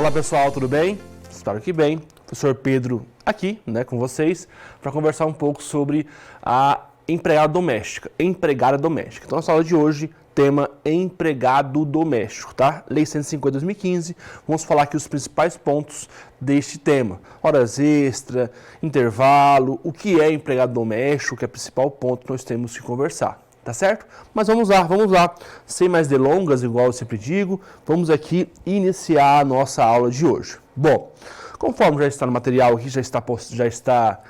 Olá pessoal, tudo bem? Espero que bem. Professor Pedro aqui, com vocês, para conversar um pouco sobre a empregada doméstica. Então, nossa aula de hoje, tema empregado doméstico, tá? Lei 150/2015. Vamos falar aqui os principais pontos deste tema. Horas extra, intervalo, o que é empregado doméstico, que é o principal ponto que nós temos que conversar. Tá certo? Mas vamos lá. Sem mais delongas, igual eu sempre digo, vamos aqui iniciar a nossa aula de hoje. Bom, conforme já está no material aqui, já está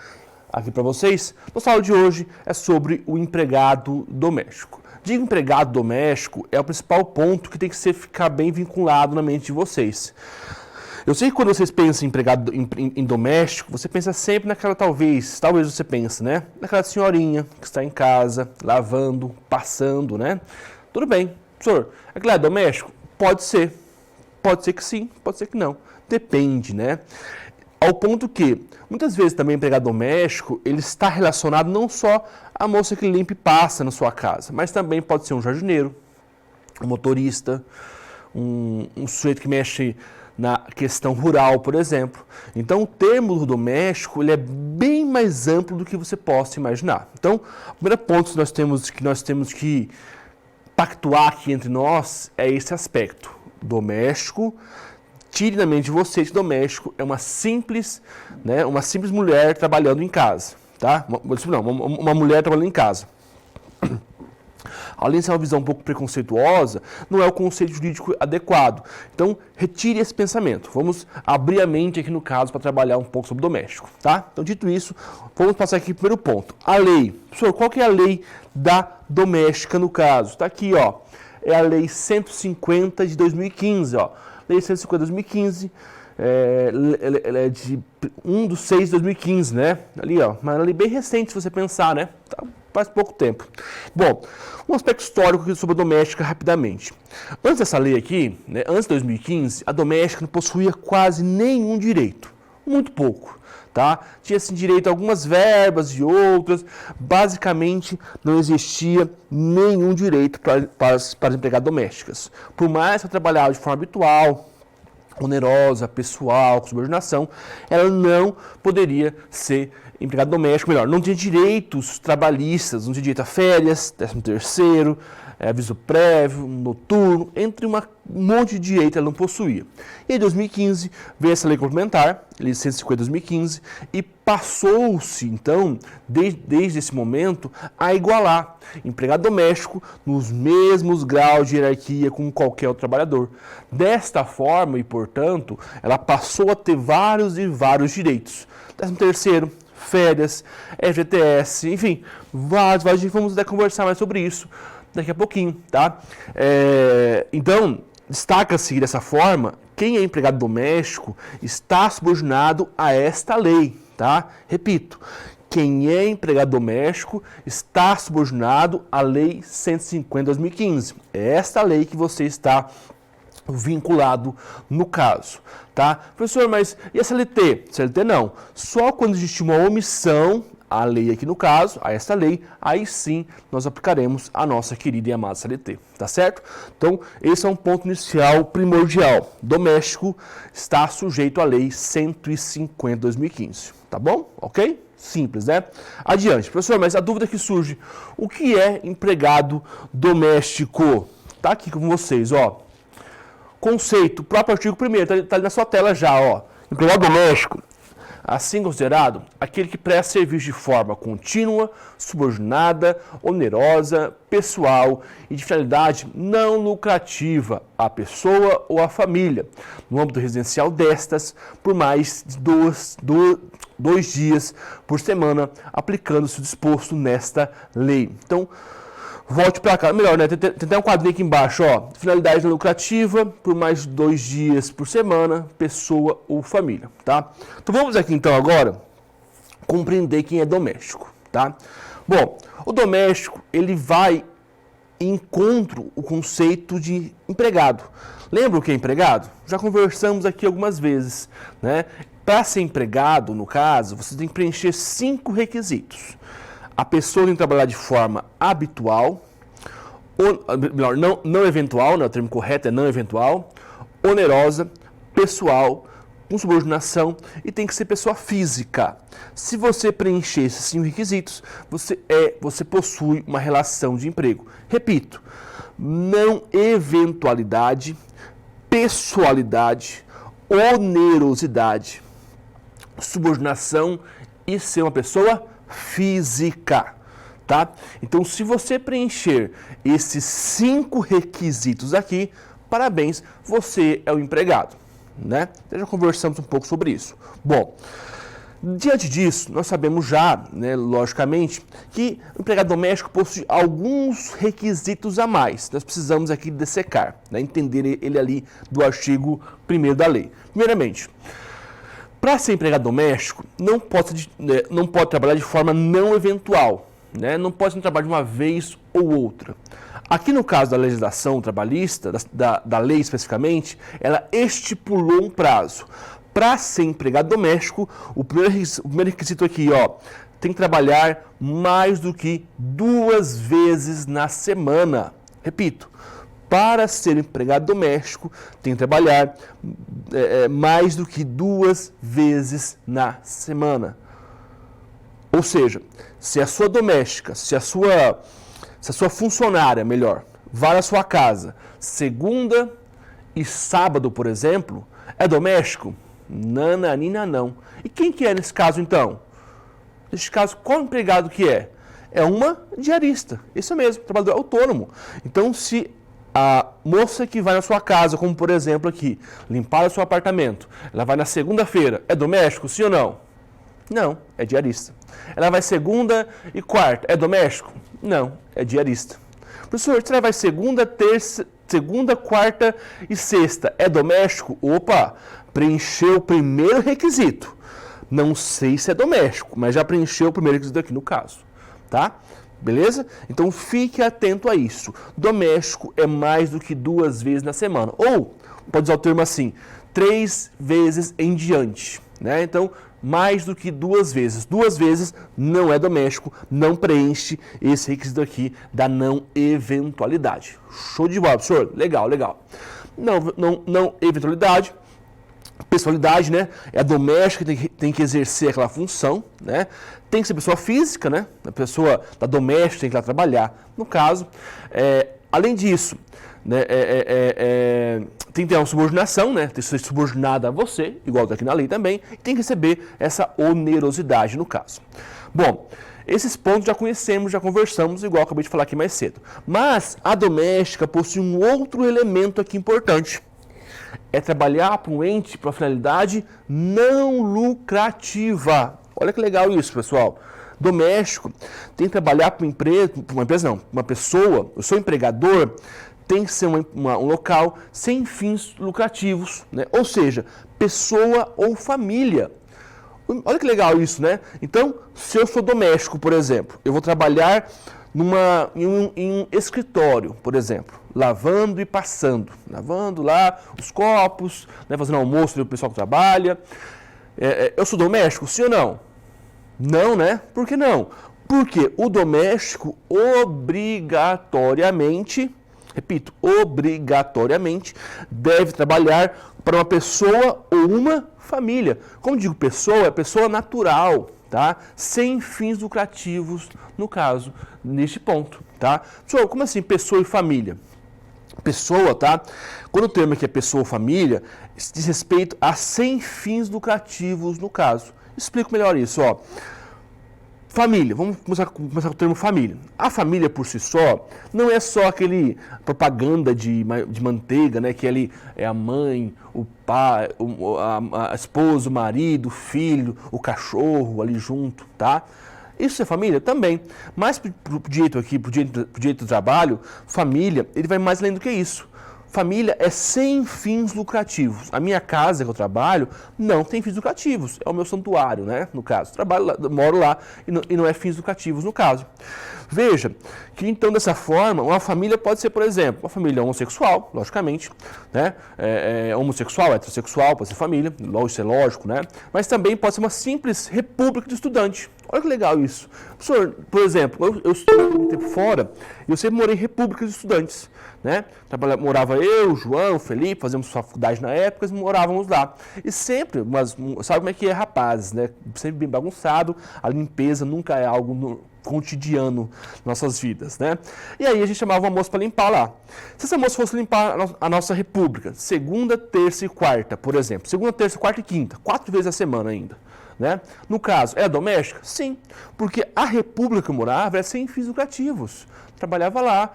aqui para vocês, nossa aula de hoje é sobre o empregado doméstico. Digo empregado doméstico é o principal ponto que tem que ficar bem vinculado na mente de vocês. Eu sei que quando vocês pensam em empregado em doméstico, você pensa sempre naquela, talvez você pense, naquela senhorinha que está em casa, lavando, passando, Tudo bem, professor, aquilo é doméstico? Pode ser que sim, pode ser que não, depende, Ao ponto que, muitas vezes também empregado doméstico, ele está relacionado não só à moça que limpa e passa na sua casa, mas também pode ser um jardineiro, um motorista, um sujeito que mexe na questão rural, por exemplo. Então, o termo do doméstico ele é bem mais amplo do que você possa imaginar. Então, o primeiro ponto que nós temos que pactuar aqui entre nós é esse aspecto. Doméstico, tire da mente de vocês que doméstico é uma simples mulher trabalhando em casa, tá? Uma mulher trabalhando em casa. Além de ser uma visão um pouco preconceituosa, não é o conceito jurídico adequado. Então, retire esse pensamento. Vamos abrir a mente aqui no caso para trabalhar um pouco sobre doméstico, tá? Então, dito isso, vamos passar aqui para o primeiro ponto. A lei. Professor, qual que é a lei da doméstica no caso? Está aqui, ó. É a lei 150 de 2015, ó. Lei 150 de 2015, ela é de 1/6 de 2015, Ali, ó. Uma lei bem recente, se você pensar, Tá, faz pouco tempo. Bom, um aspecto histórico aqui sobre a doméstica rapidamente. Antes dessa lei aqui, antes de 2015, a doméstica não possuía quase nenhum direito. Muito pouco, tá? Tinha assim, direito a algumas verbas e outras. Basicamente, não existia nenhum direito para as empregadas domésticas. Por mais que ela trabalhava de forma habitual, onerosa, pessoal, com subordinação, ela não poderia ser empregado doméstico, não tinha direitos trabalhistas, não tinha direito a férias, 13º, aviso prévio, noturno, entre um monte de direito ela não possuía. E em 2015 veio essa lei complementar, lei 150 de 2015, e passou-se, então, desde esse momento, a igualar empregado doméstico nos mesmos graus de hierarquia com qualquer outro trabalhador. Desta forma, e portanto, ela passou a ter vários e vários direitos. 13º, férias, FGTS, enfim, vários, vamos até conversar mais sobre isso daqui a pouquinho, tá? Então, destaca-se dessa forma, quem é empregado doméstico está subordinado a esta lei, tá? Repito, quem é empregado doméstico está subordinado à lei 150 de 2015. É esta lei que você está vinculado no caso, tá? Professor, mas e a CLT? CLT não. Só quando existe uma omissão, a lei aqui no caso, a esta lei, aí sim nós aplicaremos a nossa querida e amada CLT, tá certo? Então, esse é um ponto inicial primordial. Doméstico está sujeito à lei 150 de 2015, tá bom? Ok? Simples, Adiante. Professor, mas a dúvida que surge, o que é empregado doméstico? Tá aqui com vocês, ó. Conceito, próprio artigo 1º, tá ali na sua tela já, ó. Empregado doméstico, assim considerado, aquele que presta serviço de forma contínua, subordinada, onerosa, pessoal e de finalidade não lucrativa à pessoa ou à família, no âmbito residencial destas, por mais de dois dias por semana, aplicando-se o disposto nesta lei. Então, volte para cá, melhor, Tem até um quadrinho aqui embaixo, ó. Finalidade não lucrativa, por mais de 2 dias por semana, pessoa ou família, tá? Então vamos aqui então agora compreender quem é doméstico, tá? Bom, o doméstico, ele vai em encontro o conceito de empregado. Lembra o que é empregado? Já conversamos aqui algumas vezes, Para ser empregado, no caso, você tem que preencher 5 requisitos. A pessoa tem que trabalhar de forma habitual, não eventual, o termo correto é não eventual, onerosa, pessoal, com subordinação e tem que ser pessoa física. Se você preencher esses 5 requisitos, você possui uma relação de emprego. Repito, não eventualidade, pessoalidade, onerosidade, subordinação e ser uma pessoa física, tá? Então, se você preencher esses 5 requisitos aqui, parabéns, você é o empregado, né? Então, já conversamos um pouco sobre isso. Bom, diante disso, nós sabemos já, né, logicamente, que o empregado doméstico possui alguns requisitos a mais. Nós precisamos aqui dessecar, né, entender ele ali do artigo 1º da lei. Primeiramente, para ser empregado doméstico, não pode trabalhar de forma não eventual, né? Não pode ser um trabalho de uma vez ou outra. Aqui no caso da legislação trabalhista, da lei especificamente, ela estipulou um prazo. Para ser empregado doméstico, o primeiro requisito aqui, ó, tem que trabalhar mais do que 2 vezes na semana. Repito, para ser empregado doméstico, tem que trabalhar mais do que 2 vezes na semana. Ou seja, se a sua doméstica, se a sua funcionária, melhor, vai à sua casa segunda e sábado, por exemplo, é doméstico? Nananina não. E quem que é nesse caso, então? Nesse caso, qual empregado que é? É uma diarista. Isso mesmo, trabalhador autônomo. Então, se a moça que vai na sua casa, como por exemplo aqui, limpar o seu apartamento, ela vai na segunda-feira, é doméstico, sim ou não? Não, é diarista. Ela vai segunda e quarta, é doméstico? Não, é diarista. Professor, se ela vai segunda, quarta e sexta, é doméstico? Opa, preencheu o primeiro requisito. Não sei se é doméstico, mas já preencheu o primeiro requisito aqui no caso, tá? Beleza? Então fique atento a isso. Doméstico é mais do que 2 vezes na semana. Ou, pode usar o termo assim, 3 vezes em diante, né? Então, mais do que 2 vezes. 2 vezes não é doméstico, não preenche esse requisito aqui da não eventualidade. Show de bola, professor? Legal, legal. Não eventualidade. Pessoalidade, né? É a doméstica que tem que exercer aquela função, né? Tem que ser pessoa física, né? A pessoa da doméstica tem que ir lá trabalhar. No caso, além disso, né, tem que ter uma subordinação, né? Tem que ser subordinada a você, igual está aqui na lei também, e tem que receber essa onerosidade no caso. Bom, esses pontos já conhecemos, já conversamos, igual eu acabei de falar aqui mais cedo. Mas a doméstica possui um outro elemento aqui importante. É trabalhar para um ente, para uma finalidade não lucrativa. Olha que legal isso, pessoal. Doméstico tem que trabalhar para uma pessoa, o seu empregador tem que ser um local sem fins lucrativos, né? Ou seja, pessoa ou família. Olha que legal isso, né? Então, se eu sou doméstico, por exemplo, eu vou trabalhar em um escritório, por exemplo, lavando e passando, lavando lá os copos, né, fazendo almoço para o pessoal que trabalha. Eu sou doméstico, sim ou não? Não, né? Por que não? Porque o doméstico obrigatoriamente, repito, obrigatoriamente deve trabalhar para uma pessoa ou uma família. Como digo pessoa, é pessoa natural, tá? Sem fins lucrativos, no caso, neste ponto, tá? Pessoal, como assim pessoa e família? Pessoa, tá? Quando o termo aqui é pessoa ou família, diz respeito a sem fins lucrativos, no caso. Explico melhor isso, ó. Família, vamos começar com o termo família. A família por si só não é só aquele propaganda de manteiga, né? Que ali é a mãe, o pai, a esposa, o marido, o filho, o cachorro ali junto, tá? Isso é família? Também. Mas pro direito aqui, pro direito do trabalho, família, ele vai mais além do que isso. Família é sem fins lucrativos. A minha casa que eu trabalho não tem fins lucrativos. É o meu santuário, né? No caso, moro lá e não é fins lucrativos no caso. Veja que então dessa forma, uma família pode ser, por exemplo, uma família homossexual, logicamente, né? Homossexual, heterossexual, pode ser família, isso é lógico, né? Mas também pode ser uma simples república de estudante. Olha que legal isso. Professor, por exemplo, eu estou muito tempo fora e eu sempre morei em repúblicas de estudantes, né? Morava eu, João, Felipe, fazíamos faculdade na época, morávamos lá. E sempre, mas sabe como é que é, rapazes, né? Sempre bem bagunçado, a limpeza nunca é algo cotidiano nas nossas vidas, né? E aí a gente chamava uma moça para limpar lá. Se essa moça fosse limpar a nossa república, segunda, terça e quarta, por exemplo, segunda, terça, quarta e quinta, 4 vezes a semana ainda, né? No caso, é doméstica? Sim, porque a república que eu morava era sem fins lucrativos. Trabalhava lá,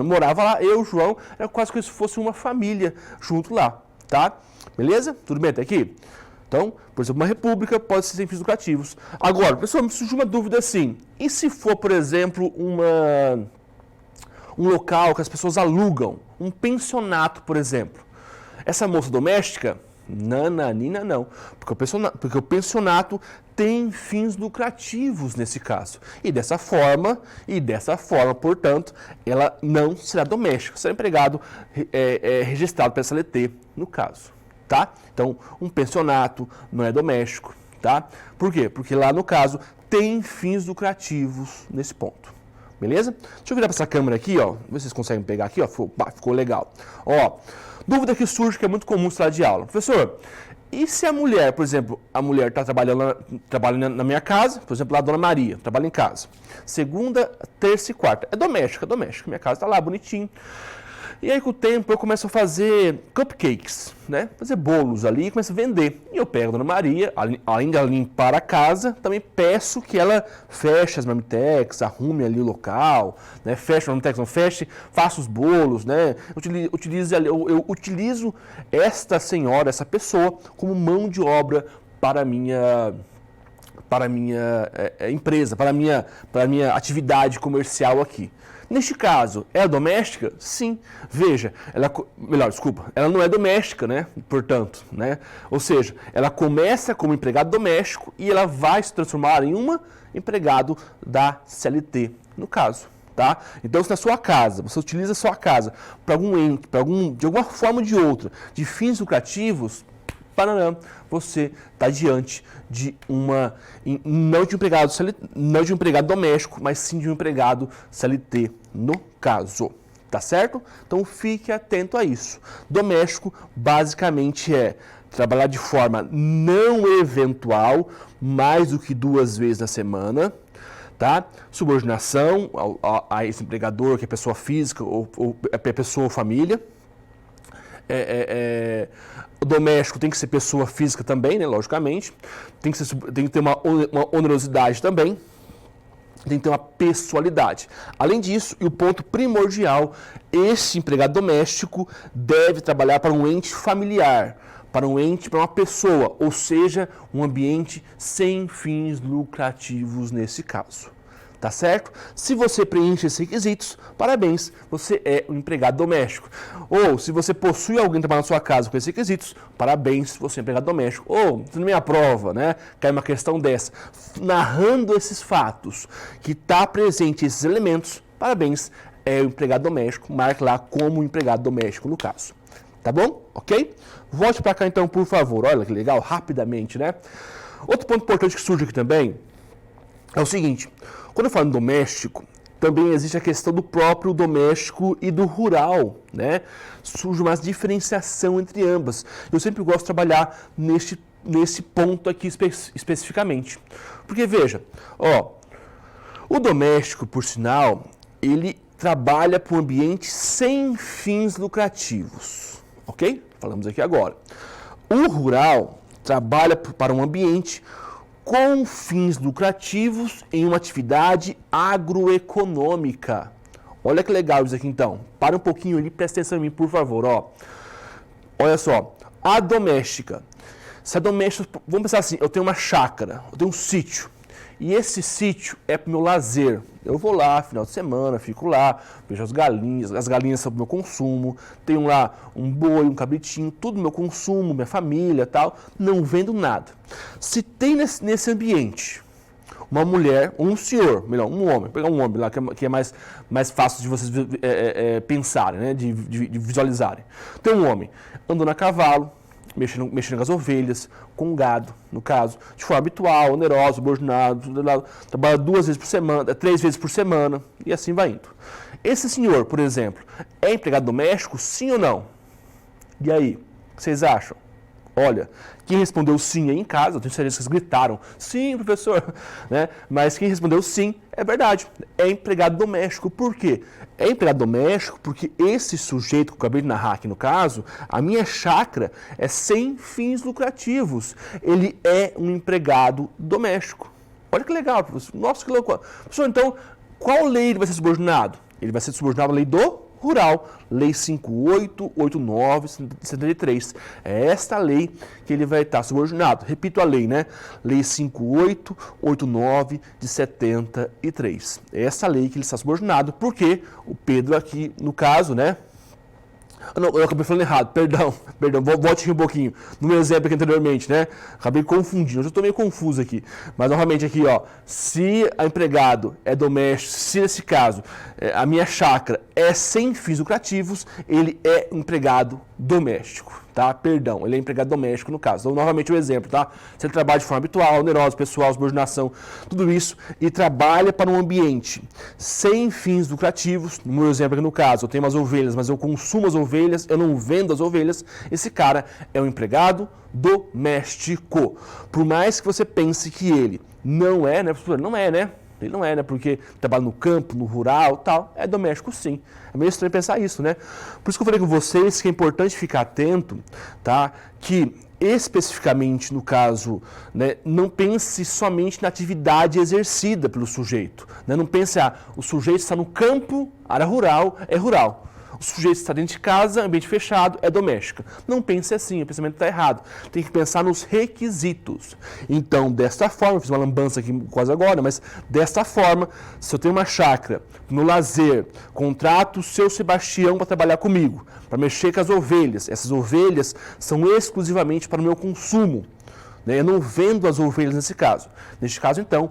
morava lá, eu, João, era quase como se fosse uma família junto lá, tá? Beleza? Tudo bem até aqui? Então, por exemplo, uma república pode ser sem fins lucrativos. Agora, pessoal, me surgiu uma dúvida assim, e se for, por exemplo, um local que as pessoas alugam, um pensionato, por exemplo, essa moça doméstica? Nananina não, porque o pensionato tem fins lucrativos nesse caso. E dessa forma, portanto, ela não será doméstica, será empregado registrado pela CLT, no caso, tá? Então, um pensionato não é doméstico, tá? Por quê? Porque lá, no caso, tem fins lucrativos nesse ponto. Beleza? Deixa eu virar para essa câmera aqui, ó, ver se vocês conseguem pegar aqui, ó, ficou legal. Ó, dúvida que surge, que é muito comum em sala de aula. Professor, e se a mulher, por exemplo, a mulher está trabalhando na minha casa, por exemplo, lá a Dona Maria, trabalha em casa. Segunda, terça e quarta. É doméstica. Minha casa está lá, bonitinho. E aí, com o tempo, eu começo a fazer cupcakes, né? Fazer bolos ali e começo a vender. E eu pego a Dona Maria, além de limpar a casa, também peço que ela feche as marmitex, arrume ali o local, né? Feche as marmitex, não feche, faça os bolos, né? Eu utilizo esta senhora, essa pessoa, como mão de obra para a minha empresa, para a minha atividade comercial aqui. Neste caso, é doméstica? Sim. Veja, ela não é doméstica, né? Portanto, né? Ou seja, ela começa como empregado doméstico e ela vai se transformar em uma empregado da CLT, no caso, tá? Então, se na sua casa, você utiliza a sua casa para algum ente, de alguma forma ou de outra, de fins lucrativos, você está diante de não de um empregado doméstico, mas sim de um empregado CLT, no caso, tá certo? Então fique atento a isso. Doméstico basicamente é trabalhar de forma não eventual, mais do que 2 vezes na semana, tá? Subordinação a esse empregador, que é pessoa física ou é pessoa ou família. O doméstico tem que ser pessoa física também, né, logicamente. Tem que ter uma onerosidade também. Tem que ter uma pessoalidade. Além disso, e o ponto primordial, esse empregado doméstico deve trabalhar para um ente familiar, para uma pessoa, ou seja, um ambiente sem fins lucrativos nesse caso. Tá certo? Se você preenche esses requisitos, parabéns, você é um empregado doméstico. Ou, se você possui alguém trabalhando na sua casa com esses requisitos, parabéns, você é um empregado doméstico. Ou, você não me aprova, né? Cai uma questão dessa. Narrando esses fatos, que está presente esses elementos, parabéns, é um empregado doméstico, marque lá como empregado doméstico no caso. Tá bom? Ok? Volte para cá então, por favor. Olha que legal, rapidamente, né? Outro ponto importante que surge aqui também é o seguinte, quando eu falo em doméstico, também existe a questão do próprio doméstico e do rural, né? Surge uma diferenciação entre ambas. Eu sempre gosto de trabalhar nesse ponto aqui especificamente. Porque veja, o doméstico, por sinal, ele trabalha para um ambiente sem fins lucrativos, ok? Falamos aqui agora. O rural trabalha para um ambiente com fins lucrativos em uma atividade agroeconômica. Olha que legal isso aqui então. Para um pouquinho ali, presta atenção em mim, por favor. Olha só, a doméstica. Se a doméstica, vamos pensar assim, eu tenho uma chácara, eu tenho um sítio. E esse sítio é para o meu lazer. Eu vou lá, final de semana, fico lá, vejo as galinhas são para o meu consumo, tenho lá um boi, um cabritinho, tudo meu consumo, minha família e tal, não vendo nada. Se tem nesse ambiente uma mulher, um senhor, melhor, um homem, pegar um homem lá que é mais fácil de vocês pensarem, né, de visualizarem. Tem um homem andando a cavalo, mexendo com as ovelhas, com o gado, no caso, de forma habitual, onerosa, subordinado, trabalha 2 vezes por semana, 3 vezes por semana, e assim vai indo. Esse senhor, por exemplo, é empregado doméstico, sim ou não? E aí, o que vocês acham? Olha, quem respondeu sim aí em casa, eu tenho certeza que vocês gritaram, sim, professor, né? Mas quem respondeu sim, é verdade, é empregado doméstico. Por quê? É empregado doméstico porque esse sujeito que eu acabei de narrar aqui no caso, a minha chácara é sem fins lucrativos. Ele é um empregado doméstico. Olha que legal, professor. Nossa, que loucura. Professor, então, qual lei ele vai ser subordinado? Ele vai ser subordinado à lei do rural, Lei 5889/73. É esta lei que ele vai estar subordinado. Repito a lei, né? Lei 5889 de 73. É essa lei que ele está subordinado, porque o Pedro aqui, no caso, né? Não, eu acabei falando errado, perdão, volte aqui um pouquinho, no meu exemplo aqui anteriormente, né? Acabei confundindo, eu já estou meio confuso aqui. Mas novamente aqui, ó, se a empregado é doméstico, se nesse caso a minha chácara é sem fins lucrativos, ele é empregado doméstico, tá? Perdão, ele é empregado doméstico no caso. Então, novamente o exemplo, tá? Se ele trabalha de forma habitual, onerosa, pessoal, subordinação, tudo isso, e trabalha para um ambiente sem fins lucrativos, no meu exemplo aqui no caso, eu tenho umas ovelhas, mas eu consumo as ovelhas, eu não vendo as ovelhas, esse cara é um empregado doméstico. Por mais que você pense que ele não é, né? Não é, né? Ele não é, né? Porque trabalha no campo, no rural, tal. É doméstico, sim. É meio estranho pensar isso, né? Por isso que eu falei com vocês que é importante ficar atento, tá? Que especificamente, no caso, né, não pense somente na atividade exercida pelo sujeito. Né? Não pense, o sujeito está no campo, área rural, é rural. O sujeito está dentro de casa, ambiente fechado, é doméstica. Não pense assim, o pensamento está errado. Tem que pensar nos requisitos. Então, desta forma, eu fiz uma lambança aqui quase agora, mas desta forma, se eu tenho uma chácara no lazer, contrato o seu Sebastião para trabalhar comigo, para mexer com as ovelhas. Essas ovelhas são exclusivamente para o meu consumo. Eu não vendo as ovelhas nesse caso. Neste caso, então,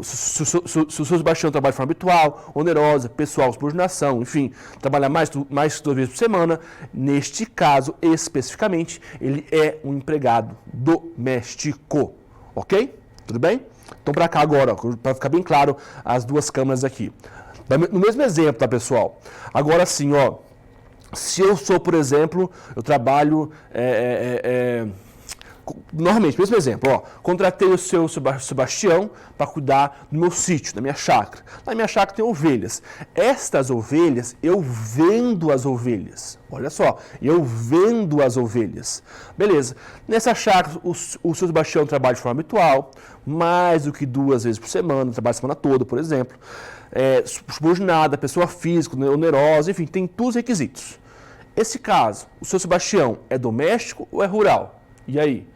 se o seu Sebastião trabalha de forma habitual, onerosa, pessoal, subordinação, enfim, trabalhar mais que 2 vezes por semana, neste caso, especificamente, ele é um empregado doméstico. Ok? Tudo bem? Então, para cá agora, para ficar bem claro, as duas câmeras aqui. No mesmo exemplo, tá, pessoal? Agora sim, ó, se eu sou, por exemplo, eu trabalho... Normalmente, mesmo exemplo, ó, contratei o seu Sebastião para cuidar do meu sítio, da minha chácara. Na minha chácara tem ovelhas. Estas ovelhas, eu vendo as ovelhas. Olha só, eu vendo as ovelhas. Beleza. Nessa chácara, o seu Sebastião trabalha de forma habitual, mais do que 2 vezes por semana, trabalha a semana toda, por exemplo. Subordinada, pessoa física, onerosa, enfim, tem todos os requisitos. Esse caso, o seu Sebastião é doméstico ou é rural? E aí?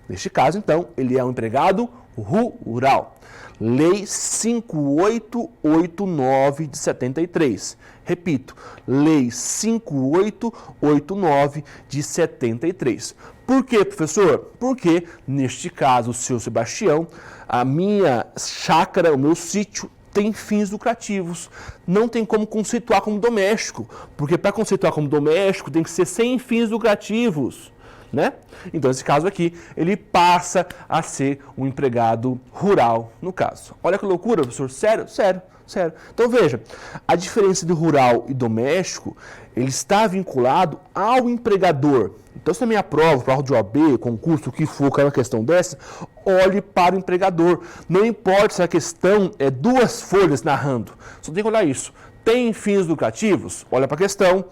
Neste caso, então, ele é um empregado rural. Lei 5889 de 73. Repito, Lei 5889 de 73. Por quê, professor? Porque, neste caso, o seu Sebastião, a minha chácara, o meu sítio, tem fins lucrativos. Não tem como conceituar como doméstico, porque para conceituar como doméstico tem que ser sem fins lucrativos. Né? Então, nesse caso aqui, ele passa a ser um empregado rural, no caso. Olha que loucura, professor. Sério? Sério, sério. Então, veja, a diferença de rural e doméstico, ele está vinculado ao empregador. Então, se a minha prova, prova de OAB, concurso, o que for, que é uma questão dessa, olhe para o empregador. Não importa se a questão é 2 folhas narrando, só tem que olhar isso. Tem fins lucrativos? Olha para a questão.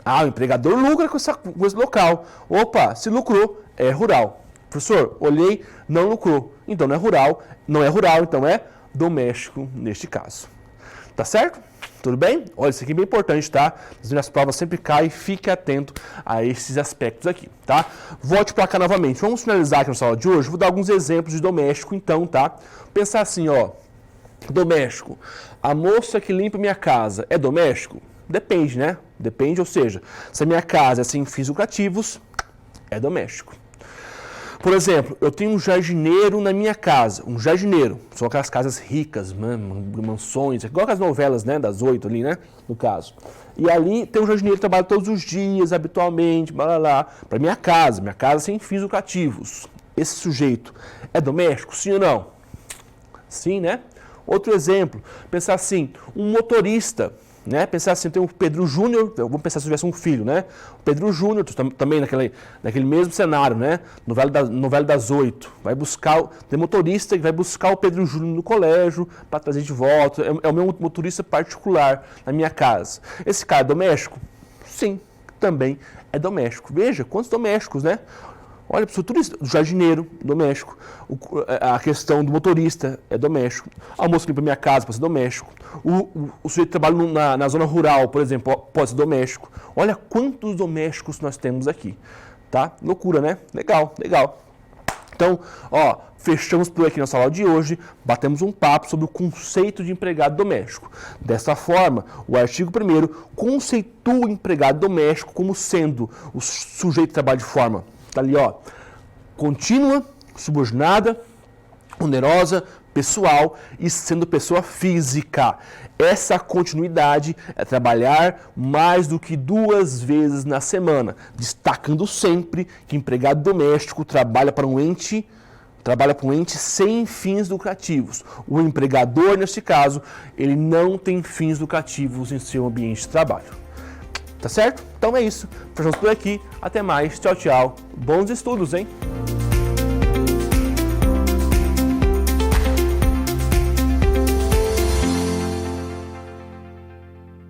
O empregador lucra com esse local. Opa, se lucrou, é rural. Professor, olhei, não lucrou. Então não é rural, então é doméstico neste caso. Tá certo? Tudo bem? Olha, isso aqui é bem importante, tá? As minhas provas sempre caem, fique atento a esses aspectos aqui, tá? Volte para cá novamente. Vamos finalizar aqui na sala de hoje. Vou dar alguns exemplos de doméstico, então, tá? Pensar assim, ó. Doméstico. A moça que limpa minha casa é doméstico? Depende, né? Depende, ou seja, se a minha casa é sem fins lucrativos, é doméstico. Por exemplo, eu tenho um jardineiro na minha casa, um jardineiro, são aquelas casas ricas, mansões, igual as novelas, né, das 8 ali, né, no caso. E ali tem um jardineiro que trabalha todos os dias, habitualmente, blá, blá, blá, para minha casa sem fins lucrativos. Esse sujeito é doméstico, sim ou não? Sim, né? Outro exemplo, pensar assim, um motorista, né? Pensar assim, tem o Pedro Júnior, vamos pensar se tivesse um filho, né? O Pedro Júnior, também naquele mesmo cenário, né? No Vale das 8, vai buscar, tem motorista que vai buscar o Pedro Júnior no colégio para trazer de volta, é o meu motorista particular na minha casa. Esse cara é doméstico? Sim, também é doméstico. Veja, quantos domésticos, né? Olha, o turista, o jardineiro, doméstico. A questão do motorista é doméstico. A moça que limpa minha casa pode ser doméstico. O sujeito que trabalha na zona rural, por exemplo, pode ser doméstico. Olha quantos domésticos nós temos aqui. Tá? Loucura, né? Legal, legal. Então, ó, fechamos por aqui nossa aula de hoje, batemos um papo sobre o conceito de empregado doméstico. Dessa forma, o artigo 1º conceitua o empregado doméstico como sendo o sujeito que trabalha de forma, tá ali, ó, contínua, subordinada, onerosa, pessoal e sendo pessoa física. Essa continuidade é trabalhar mais do que 2 vezes na semana, destacando sempre que empregado doméstico trabalha para um ente sem fins lucrativos. O empregador, neste caso, ele não tem fins lucrativos em seu ambiente de trabalho. Tá certo? Então é isso. Fechamos por aqui. Até mais. Tchau, tchau. Bons estudos, hein?